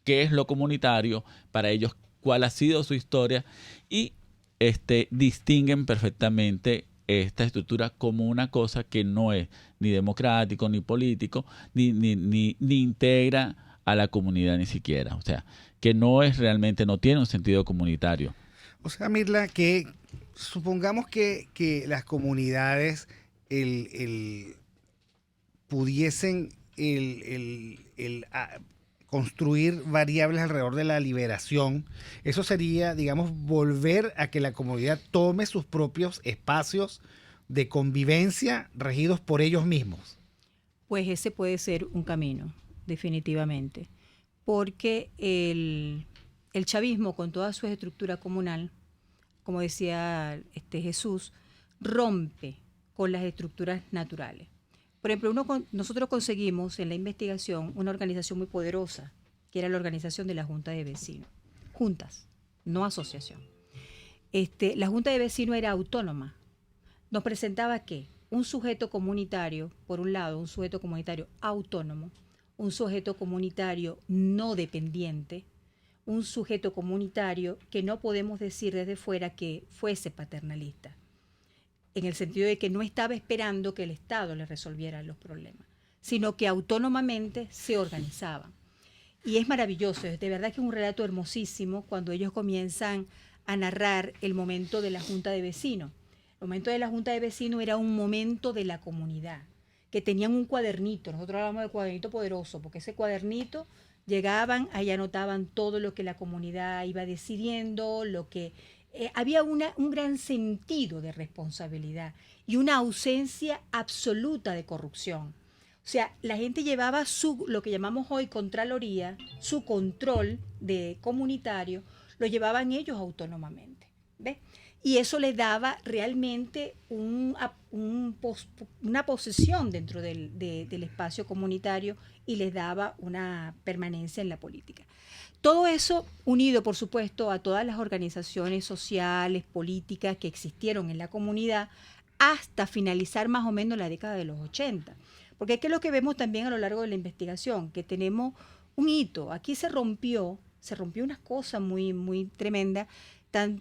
qué es lo comunitario, para ellos cuál ha sido su historia, y distinguen perfectamente esta estructura como una cosa que no es ni democrático, ni político, ni integra a la comunidad ni siquiera. O sea, que no es realmente, no tiene un sentido comunitario. O sea, Mirla, que supongamos que las comunidades pudiesen construir variables alrededor de la liberación. Eso sería, digamos, volver a que la comunidad tome sus propios espacios de convivencia regidos por ellos mismos. Pues ese puede ser un camino, definitivamente. Porque el chavismo, con toda su estructura comunal, como decía Jesús, rompe con las estructuras naturales. Por ejemplo, nosotros conseguimos en la investigación una organización muy poderosa, que era la organización de la Junta de Vecinos. Juntas, no asociación. La Junta de Vecinos era autónoma. Nos presentaba ¿qué? Un sujeto comunitario, por un lado, un sujeto comunitario autónomo, un sujeto comunitario no dependiente, un sujeto comunitario que no podemos decir desde fuera que fuese paternalista, en el sentido de que no estaba esperando que el Estado le resolviera los problemas, sino que autónomamente se organizaban. Y es maravilloso, de verdad que es un relato hermosísimo cuando ellos comienzan a narrar el momento de la Junta de Vecinos. El momento de la Junta de Vecinos era un momento de la comunidad, que tenían un cuadernito, nosotros hablamos del cuadernito poderoso, porque ese cuadernito llegaban, ahí anotaban todo lo que la comunidad iba decidiendo, lo que había un gran sentido de responsabilidad y una ausencia absoluta de corrupción. O sea, la gente llevaba lo que llamamos hoy contraloría, su control de comunitario, lo llevaban ellos autónomamente, ¿ves? Y eso les daba realmente una posesión dentro del espacio comunitario y les daba una permanencia en la política. Todo eso unido, por supuesto, a todas las organizaciones sociales, políticas que existieron en la comunidad hasta finalizar más o menos la década de los 80. Porque ¿qué es lo que vemos también a lo largo de la investigación? Que tenemos un hito. Aquí se rompió una cosa muy, muy tremenda.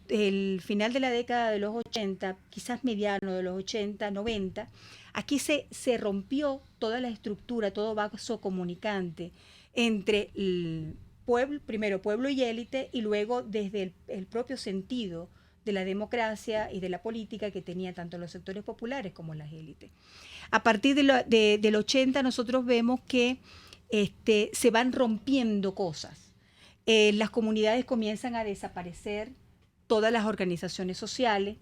El final de la década de los 80, quizás mediano de los 80, 90, aquí se rompió toda la estructura, todo vaso comunicante entre el pueblo, primero pueblo y élite, y luego desde el propio sentido de la democracia y de la política que tenía tanto los sectores populares como las élites. A partir del 80 nosotros vemos que se van rompiendo cosas. Las comunidades comienzan a desaparecer, todas las organizaciones sociales,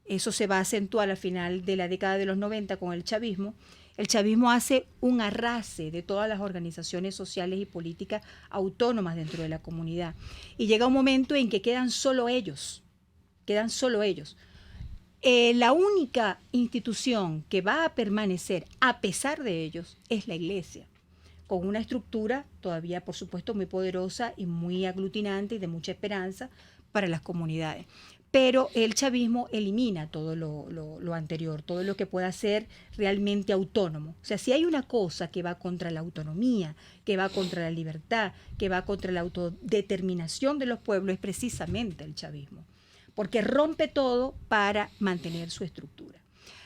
eso se va a acentuar al final de la década de los 90 con el chavismo. El chavismo hace un arrase de todas las organizaciones sociales y políticas autónomas dentro de la comunidad. Y llega un momento en que quedan solo ellos. La única institución que va a permanecer a pesar de ellos es la iglesia, con una estructura todavía, por supuesto, muy poderosa y muy aglutinante y de mucha esperanza para las comunidades. Pero el chavismo elimina todo lo anterior, todo lo que pueda ser realmente autónomo. O sea, si hay una cosa que va contra la autonomía, que va contra la libertad, que va contra la autodeterminación de los pueblos, es precisamente el chavismo, porque rompe todo para mantener su estructura.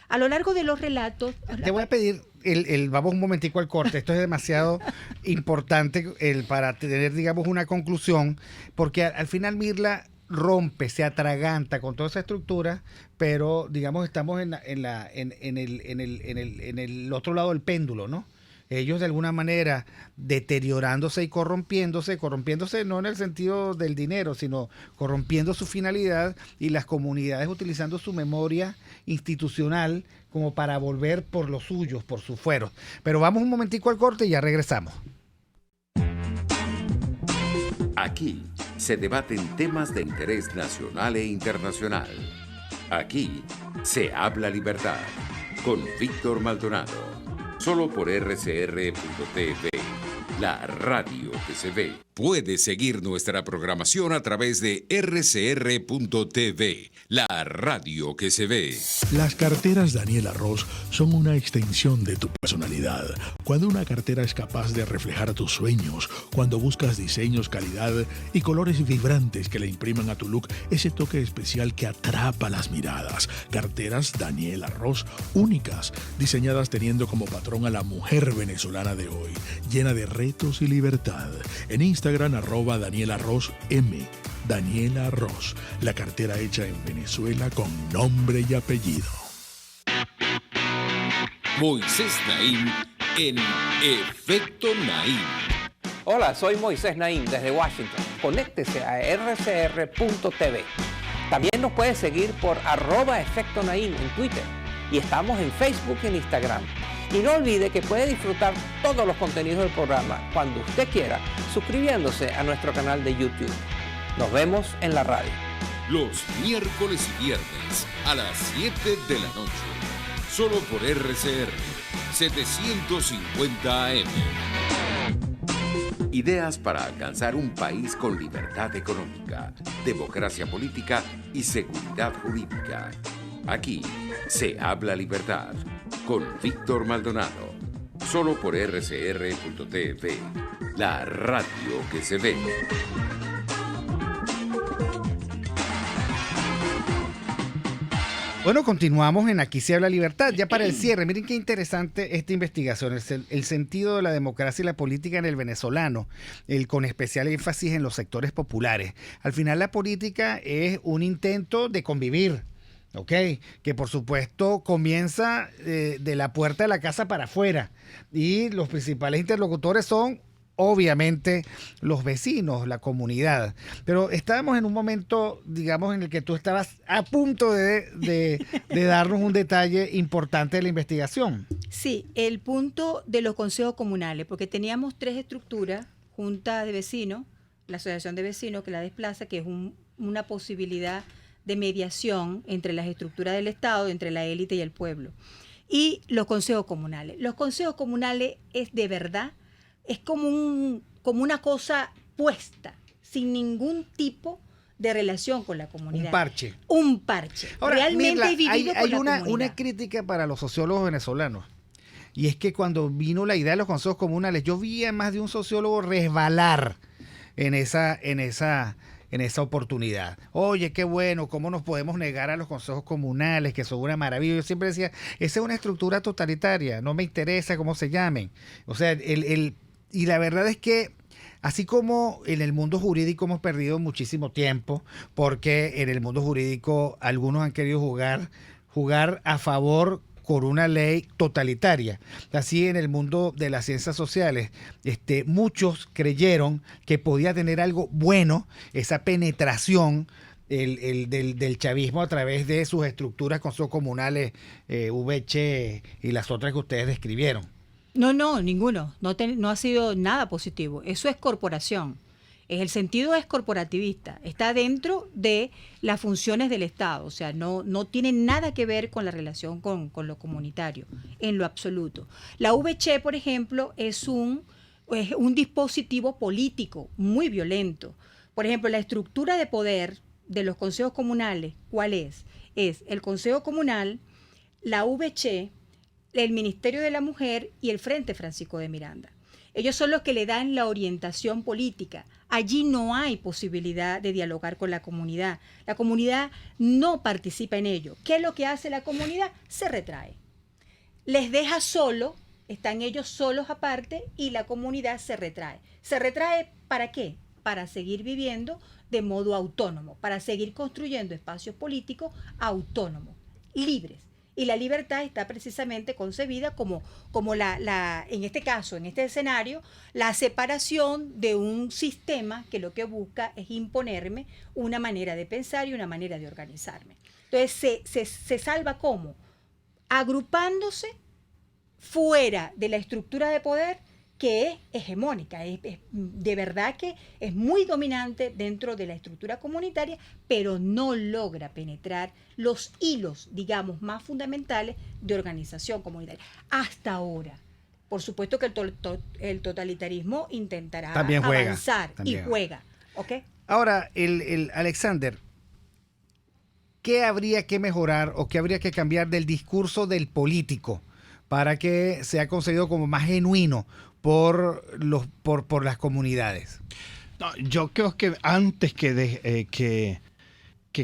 A lo largo de los relatos... Te voy a pedir, vamos un momentico al corte, esto es demasiado importante para tener, digamos, una conclusión, porque al final Mirla rompe, se atraganta con toda esa estructura, pero digamos estamos en el otro lado del péndulo, ¿no? Ellos de alguna manera deteriorándose y corrompiéndose no en el sentido del dinero, sino corrompiendo su finalidad, y las comunidades utilizando su memoria institucional como para volver por los suyos, por sus fueros. Pero vamos un momentico al corte y ya regresamos. Aquí se debaten temas de interés nacional e internacional. Aquí se habla libertad con Víctor Maldonado. Solo por RCR.tv, la radio que se ve. Puedes seguir nuestra programación a través de RCR.tv, la radio que se ve. Las carteras Daniela Ross son una extensión de tu personalidad. Cuando una cartera es capaz de reflejar tus sueños, cuando buscas diseños, calidad y colores vibrantes que le impriman a tu look ese toque especial que atrapa las miradas. Carteras Daniela Ross únicas, diseñadas teniendo como patrón a la mujer venezolana de hoy, llena de retos y libertad. En Instagram, @Daniela Ross M. Daniela Ross, la cartera hecha en Venezuela con nombre y apellido. Moisés Naim en Efecto Naim. Hola, soy Moisés Naim desde Washington. Conéctese a rcr.tv. También nos puede seguir por @Efecto Naim en Twitter. Y estamos en Facebook y en Instagram. Y no olvide que puede disfrutar todos los contenidos del programa cuando usted quiera, suscribiéndose a nuestro canal de YouTube. Nos vemos en la radio. Los miércoles y viernes a las 7 de la noche. Solo por RCR 750 AM. Ideas para alcanzar un país con libertad económica, democracia política y seguridad jurídica. Aquí se habla libertad con Víctor Maldonado. Solo por RCR.tv, la radio que se ve. Bueno, continuamos en Aquí se habla libertad. Ya para el cierre, miren qué interesante esta investigación, el sentido de la democracia y la política en el venezolano, con especial énfasis en los sectores populares. Al final la política es un intento de convivir, ¿ok? Que por supuesto comienza de la puerta de la casa para afuera, y los principales interlocutores son obviamente los vecinos, la comunidad. Pero estábamos en un momento, digamos, en el que tú estabas a punto de darnos un detalle importante de la investigación. Sí, el punto de los consejos comunales, porque teníamos 3 estructuras: junta de vecinos, la asociación de vecinos que la desplaza, que es una posibilidad de mediación entre las estructuras del Estado, entre la élite y el pueblo, y los consejos comunales. Los consejos comunales es de verdad, es como una cosa puesta, sin ningún tipo de relación con la comunidad. Un parche. Ahora, realmente Mirla, vivido hay con la comunidad. una crítica para los sociólogos venezolanos, y es que cuando vino la idea de los consejos comunales, yo vi a más de un sociólogo resbalar en esa oportunidad. Oye, qué bueno, ¿cómo nos podemos negar a los consejos comunales, que son una maravilla? Yo siempre decía, esa es una estructura totalitaria, no me interesa cómo se llamen. O sea, y la verdad es que así como en el mundo jurídico hemos perdido muchísimo tiempo, porque en el mundo jurídico algunos han querido jugar a favor con una ley totalitaria. Así en el mundo de las ciencias sociales, muchos creyeron que podía tener algo bueno esa penetración del chavismo a través de sus estructuras comunales, VC y las otras que ustedes describieron. No, ninguno. No ha sido nada positivo. Eso es corporación. El sentido es corporativista. Está dentro de las funciones del Estado. O sea, no tiene nada que ver con la relación con lo comunitario, en lo absoluto. La VC, por ejemplo, es un dispositivo político muy violento. Por ejemplo, la estructura de poder de los consejos comunales, ¿cuál es? Es el Consejo Comunal, la VC, el Ministerio de la Mujer y el Frente Francisco de Miranda. Ellos son los que le dan la orientación política. Allí no hay posibilidad de dialogar con la comunidad. La comunidad no participa en ello. ¿Qué es lo que hace la comunidad? Se retrae. Les deja solo, están ellos solos aparte, y la comunidad se retrae. ¿Se retrae para qué? Para seguir viviendo de modo autónomo, para seguir construyendo espacios políticos autónomos, libres. Y la libertad está precisamente concebida como en este caso, en este escenario, la separación de un sistema que lo que busca es imponerme una manera de pensar y una manera de organizarme. Entonces, se salva ¿cómo? Agrupándose fuera de la estructura de poder que es hegemónica, es de verdad que es muy dominante dentro de la estructura comunitaria, pero no logra penetrar los hilos, digamos, más fundamentales de organización comunitaria. Hasta ahora. Por supuesto que el totalitarismo intentará avanzar y juega. ¿Okay? Ahora, el Alexander, ¿qué habría que mejorar o qué habría que cambiar del discurso del político para que sea concebido como más genuino por las comunidades? No, yo creo que antes que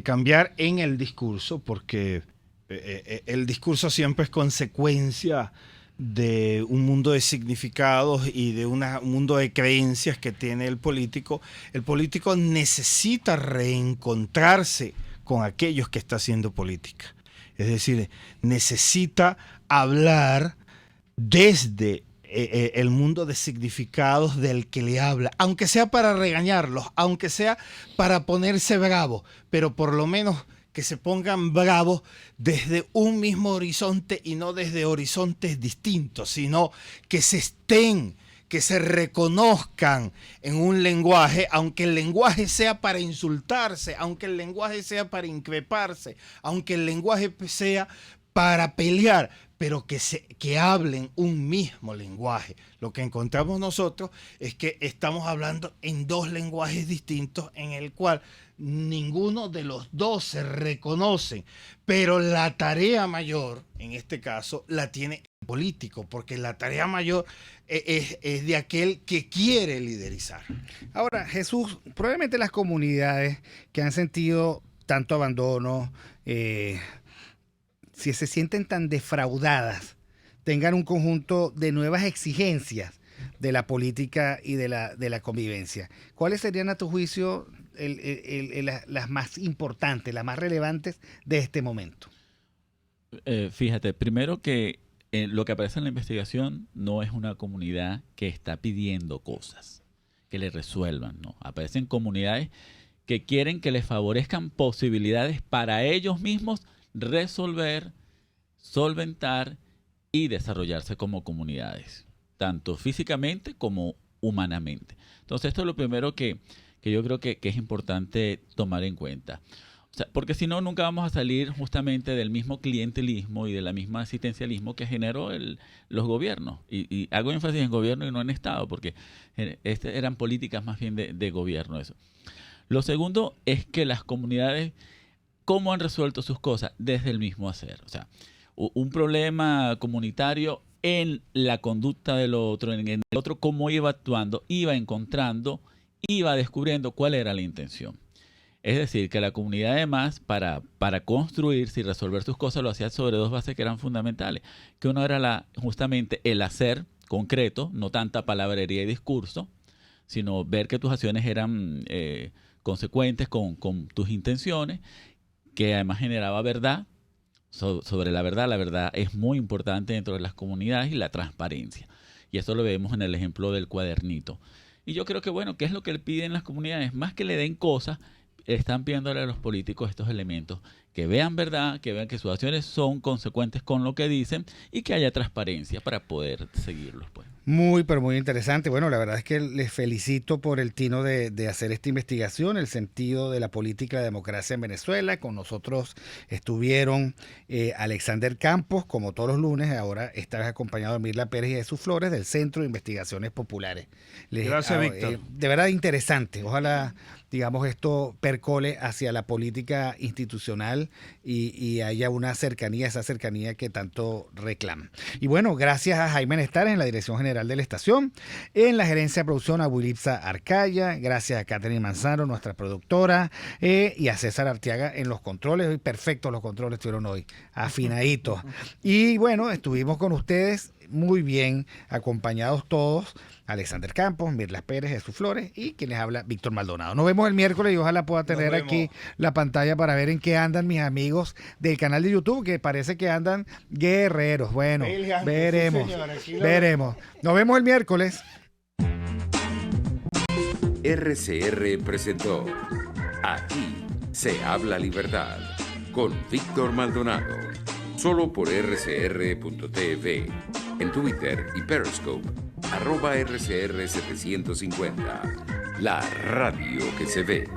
cambiar en el discurso, porque el discurso siempre es consecuencia de un mundo de significados y de un mundo de creencias que tiene el político necesita reencontrarse con aquellos que está haciendo política. Es decir, necesita hablar desde el mundo de significados del que le habla, aunque sea para regañarlos, aunque sea para ponerse bravo, pero por lo menos que se pongan bravos desde un mismo horizonte y no desde horizontes distintos, sino que se reconozcan en un lenguaje, aunque el lenguaje sea para insultarse, aunque el lenguaje sea para increparse, aunque el lenguaje sea para pelear, pero que hablen un mismo lenguaje. Lo que encontramos nosotros es que estamos hablando en 2 lenguajes distintos en el cual ninguno de los 2 se reconoce, pero la tarea mayor, en este caso, la tiene el político, porque la tarea mayor es de aquel que quiere liderizar. Ahora, Jesús, probablemente las comunidades que han sentido tanto abandono, si se sienten tan defraudadas, tengan un conjunto de nuevas exigencias de la política y de la convivencia. ¿Cuáles serían, a tu juicio, las más importantes, las más relevantes de este momento? Fíjate, primero que lo que aparece en la investigación no es una comunidad que está pidiendo cosas que le resuelvan, ¿no? Aparecen comunidades que quieren que les favorezcan posibilidades para ellos mismos resolver, solventar y desarrollarse como comunidades, tanto físicamente como humanamente. Entonces, esto es lo primero que yo creo que es importante tomar en cuenta. O sea, porque si no, nunca vamos a salir justamente del mismo clientelismo y de la misma asistencialismo que generó los gobiernos. Y hago énfasis en gobierno y no en Estado, porque eran políticas más bien de gobierno eso. Lo segundo es que las comunidades, ¿cómo han resuelto sus cosas? Desde el mismo hacer. O sea, un problema comunitario en la conducta del otro, en el otro cómo iba actuando, iba encontrando, iba descubriendo cuál era la intención. Es decir, que la comunidad además para construirse y resolver sus cosas lo hacía sobre dos bases que eran fundamentales. Que uno era justamente el hacer concreto, no tanta palabrería y discurso, sino ver que tus acciones eran consecuentes con tus intenciones, que además generaba verdad. Sobre la verdad es muy importante dentro de las comunidades, y la transparencia. Y eso lo vemos en el ejemplo del cuadernito. Y yo creo que, bueno, ¿qué es lo que le piden las comunidades? Más que le den cosas, están pidiéndole a los políticos estos elementos, que vean verdad, que vean que sus acciones son consecuentes con lo que dicen y que haya transparencia para poder seguirlos, pues. Muy, pero muy interesante. Bueno, la verdad es que les felicito por el tino de hacer esta investigación, el sentido de la política y la democracia en Venezuela. Con nosotros estuvieron Alexander Campos, como todos los lunes. Ahora esta vez acompañado de Mirla Pérez y Jesús Flores, del Centro de Investigaciones Populares. Gracias, Víctor. De verdad interesante. Ojalá, digamos, esto percole hacia la política institucional y haya una cercanía, esa cercanía que tanto reclaman. Y bueno, gracias a Jaime Nestares en la dirección general de la estación, en la gerencia de producción a Wilipsa Arcaya, gracias a Catherine Manzano, nuestra productora, y a César Arteaga en los controles. Hoy perfectos los controles estuvieron hoy, afinaditos. Y bueno, estuvimos con ustedes muy bien, acompañados todos, Alexander Campos, Mirla Pérez, Jesús Flores y quien les habla, Víctor Maldonado. Nos vemos el miércoles y ojalá pueda tener aquí la pantalla para ver en qué andan mis amigos del canal de YouTube, que parece que andan guerreros. Bueno, veremos, veremos. Nos vemos el miércoles. RCR presentó Aquí se habla libertad con Víctor Maldonado, solo por rcr.tv, en Twitter y Periscope, @RCR750, la radio que se ve.